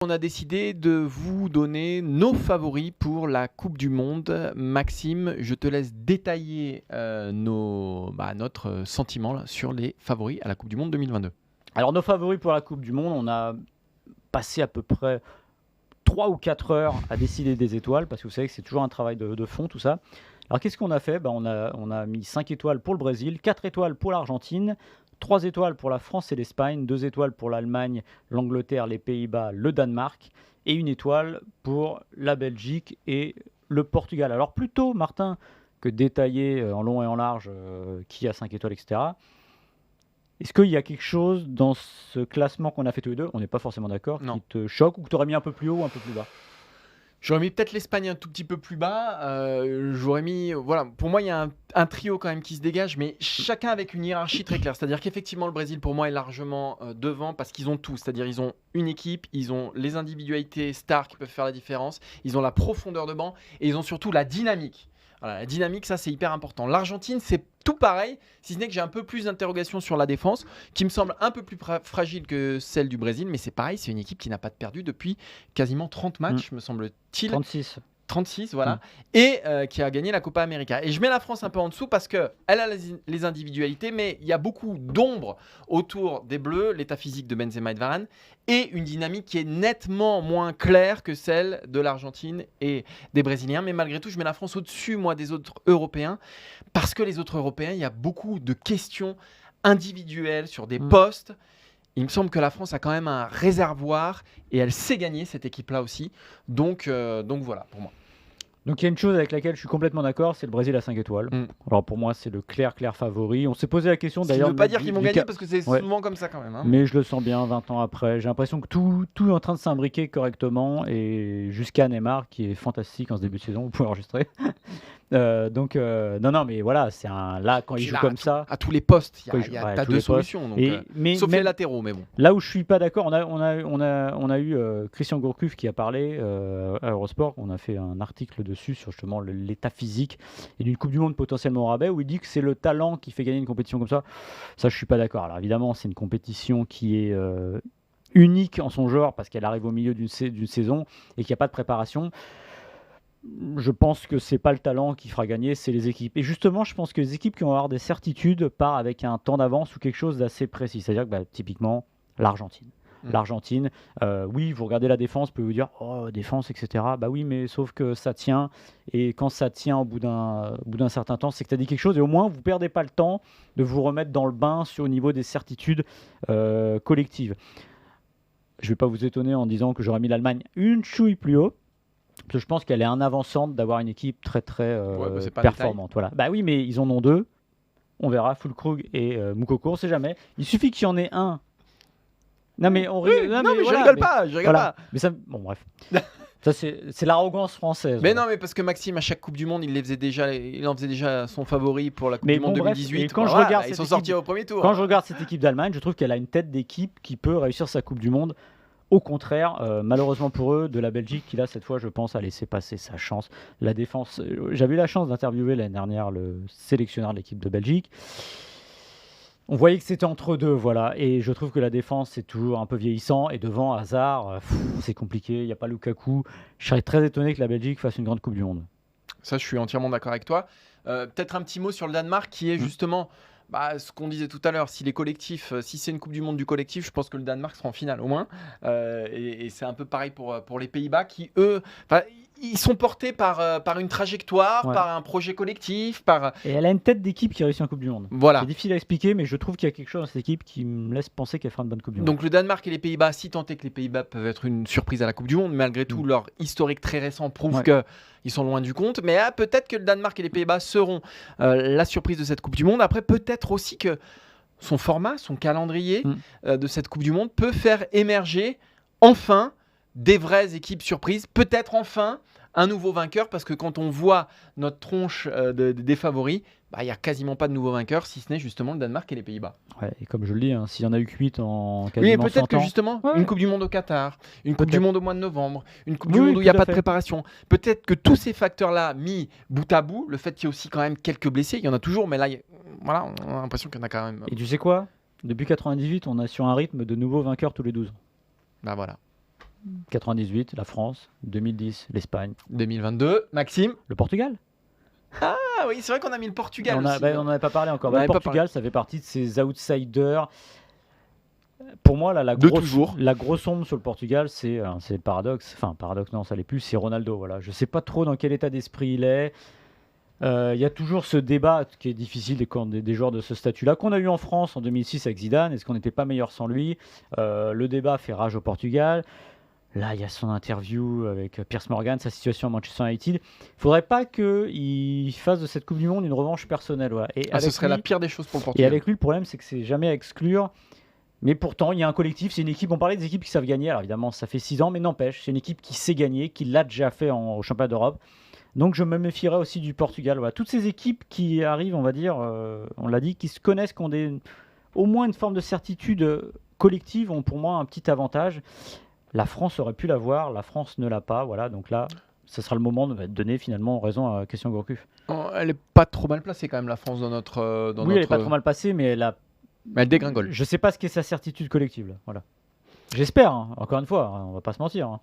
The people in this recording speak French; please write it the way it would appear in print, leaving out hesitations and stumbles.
On a décidé de vous donner nos favoris pour la Coupe du Monde. Maxime, je te laisse détailler notre sentiment là, sur les favoris à la Coupe du Monde 2022. Alors nos favoris pour la Coupe du Monde, on a passé à peu près 3 ou 4 heures à décider des étoiles, parce que vous savez que c'est toujours un travail de fond tout ça. Alors qu'est-ce qu'on a fait? On a mis 5 étoiles pour le Brésil, 4 étoiles pour l'Argentine, 3 étoiles pour la France et l'Espagne, 2 étoiles pour l'Allemagne, l'Angleterre, les Pays-Bas, le Danemark, et 1 étoile pour la Belgique et le Portugal. Alors plutôt, Martin, que détailler en long et en large qui a 5 étoiles, etc., est-ce qu'il y a quelque chose dans ce classement qu'on a fait tous les deux, on n'est pas forcément d'accord, Non. qui te choque ou que tu aurais mis un peu plus haut ou un peu plus bas? J'aurais mis peut-être l'Espagne un tout petit peu plus bas. J'aurais mis, voilà, pour moi, il y a un trio quand même qui se dégage, mais chacun avec une hiérarchie très claire. C'est-à-dire qu'effectivement, le Brésil, pour moi, est largement devant parce qu'ils ont tout. C'est-à-dire ils ont une équipe, ils ont les individualités stars qui peuvent faire la différence, ils ont la profondeur de banc et ils ont surtout la dynamique. Voilà, la dynamique, ça, c'est hyper important. L'Argentine, c'est tout pareil, si ce n'est que j'ai un peu plus d'interrogations sur la défense, qui me semble un peu plus fragile que celle du Brésil, mais c'est pareil, c'est une équipe qui n'a pas perdu depuis quasiment 30 matchs, me semble-t-il. 36. 36, voilà, et qui a gagné la Copa América. Et je mets la France un peu en dessous parce qu'elle a les individualités, mais il y a beaucoup d'ombre autour des Bleus, l'état physique de Benzema et de Varane, et une dynamique qui est nettement moins claire que celle de l'Argentine et des Brésiliens. Mais malgré tout, je mets la France au-dessus, moi, des autres Européens, parce que les autres Européens, il y a beaucoup de questions individuelles sur des postes. Il me semble que la France a quand même un réservoir et elle sait gagner cette équipe-là aussi. Donc voilà, pour moi. Donc il y a une chose avec laquelle je suis complètement d'accord, c'est le Brésil à 5 étoiles. Alors pour moi, c'est le clair favori. On s'est posé la question d'ailleurs. Ça ne veut pas dire qu'ils vont gagner parce que c'est souvent comme ça quand même. Mais je le sens bien 20 ans après. J'ai l'impression que tout est en train de s'imbriquer correctement et jusqu'à Neymar qui est fantastique en ce début de saison, vous pouvez enregistrer. Non, mais voilà, c'est là quand il joue comme ça. À tous les postes, t'as deux solutions. Donc, sauf les latéraux, mais bon. Là où je suis pas d'accord, on a eu Christian Gourcuff qui a parlé à Eurosport. On a fait un article dessus sur justement l'état physique et d'une Coupe du Monde potentiellement au rabais, où il dit que c'est le talent qui fait gagner une compétition comme ça. Ça, je suis pas d'accord. Alors évidemment, c'est une compétition qui est unique en son genre parce qu'elle arrive au milieu d'une saison et qu'il n'y a pas de préparation. Je pense que c'est pas le talent qui fera gagner, c'est les équipes. Et justement, je pense que les équipes qui vont avoir des certitudes partent avec un temps d'avance ou quelque chose d'assez précis. C'est-à-dire que typiquement, l'Argentine. L'Argentine, oui, vous regardez la défense, vous pouvez vous dire « Oh, défense, etc. » Bah oui, mais sauf que ça tient. Et quand ça tient au bout d'un certain temps, c'est que tu as dit quelque chose. Et au moins, vous ne perdez pas le temps de vous remettre dans le bain au niveau des certitudes collectives. Je ne vais pas vous étonner en disant que j'aurais mis l'Allemagne une chouille plus haut. Parce que je pense qu'elle est un avant-centre d'avoir une équipe très performante. Voilà. Bah oui, mais ils en ont 2. On verra, Füllkrug et Moukoko, on ne sait jamais. Il suffit qu'il y en ait un. Non mais on rigole. Je rigole pas. Mais ça, bon bref. Ça c'est l'arrogance française. Mais non, mais parce que Maxime, à chaque Coupe du Monde, il en faisait déjà son favori pour la Coupe du Monde 2018. Et quand je regarde ils sont sortis au premier tour. Quand je regarde cette équipe d'Allemagne, je trouve qu'elle a une tête d'équipe qui peut réussir sa Coupe du Monde. Au contraire, malheureusement pour eux, de la Belgique qui là cette fois je pense a laissé passer sa chance. La défense, j'avais eu la chance d'interviewer l'année dernière le sélectionneur de l'équipe de Belgique. On voyait que c'était entre deux, voilà. Et je trouve que la défense c'est toujours un peu vieillissant et devant Hazard, c'est compliqué. Il n'y a pas Lukaku. Je serais très étonné que la Belgique fasse une grande Coupe du Monde. Ça, je suis entièrement d'accord avec toi. Peut-être un petit mot sur le Danemark qui est justement. Ce qu'on disait tout à l'heure, si c'est une Coupe du Monde du collectif, je pense que le Danemark sera en finale au moins. Et c'est un peu pareil pour les Pays-Bas qui, eux, ils sont portés par une trajectoire, par un projet collectif. Et elle a une tête d'équipe qui réussit en Coupe du Monde. Voilà. C'est difficile à expliquer, mais je trouve qu'il y a quelque chose dans cette équipe qui me laisse penser qu'elle fera une bonne Coupe du Monde. Donc le Danemark et les Pays-Bas, si tant est que les Pays-Bas peuvent être une surprise à la Coupe du Monde, malgré tout, leur historique très récent prouve qu'ils sont loin du compte. Mais peut-être que le Danemark et les Pays-Bas seront la surprise de cette Coupe du Monde. Après, peut-être aussi que son format, son calendrier de cette Coupe du Monde peut faire émerger enfin des vraies équipes surprises. Peut-être enfin un nouveau vainqueur, parce que quand on voit notre tronche des favoris, il n'y a quasiment pas de nouveau vainqueur, si ce n'est justement le Danemark et les Pays-Bas. Ouais, et comme je le dis, s'il y en a eu 8 en quasiment 100 ans... Oui, peut-être que justement, une Coupe du Monde au Qatar, une Coupe du Monde au mois de novembre, une Coupe du Monde où il n'y a pas de préparation. Peut-être que tous ces facteurs-là, mis bout à bout, le fait qu'il y ait aussi quand même quelques blessés, il y en a toujours, mais là, voilà, on a l'impression qu'il y en a quand même... Et tu sais quoi ? Depuis 98, on est sur un rythme de nouveaux vainqueurs tous les 12 ans. Bah voilà. 98, la France. 2010, l'Espagne. 2022, Maxime. Le Portugal. Ah oui, c'est vrai qu'on a mis le Portugal aussi. On n'en avait pas parlé encore. On Le avait pas Portugal, ça fait partie de ces outsiders. Pour moi, là, la grosse ombre sur le Portugal, c'est le paradoxe. Enfin, paradoxe, non, ça l'est plus. C'est Ronaldo. Voilà. Je ne sais pas trop dans quel état d'esprit il est. Il y a toujours ce débat qui est difficile des joueurs de ce statut-là, qu'on a eu en France en 2006 avec Zidane. Est-ce qu'on n'était pas meilleur sans lui? Le débat fait rage au Portugal. Là, il y a son interview avec Piers Morgan, sa situation à Manchester United. Il ne faudrait pas qu'il fasse de cette Coupe du Monde une revanche personnelle. Voilà. Ce serait la pire des choses pour le Et Portugal. avec lui, le problème, c'est que c'est jamais à exclure. Mais pourtant, il y a un collectif, c'est une équipe. On parlait des équipes qui savent gagner. Alors évidemment, ça fait 6 ans, mais n'empêche, c'est une équipe qui sait gagner, qui l'a déjà fait au championnat d'Europe. Donc je me méfierais aussi du Portugal. Voilà. Toutes ces équipes qui arrivent, on va dire, on l'a dit, qui se connaissent, qui ont au moins une forme de certitude collective, ont pour moi un petit avantage. La France aurait pu l'avoir, la France ne l'a pas. Voilà, donc là, ce sera le moment de donner finalement raison à Christian Gourcuff. Elle est pas trop mal placée quand même, la France, dans notre. Elle est pas trop mal passée, mais elle dégringole. Je sais pas ce qu'est sa certitude collective. Là. Voilà. J'espère, hein. Encore une fois, on va pas se mentir. Hein.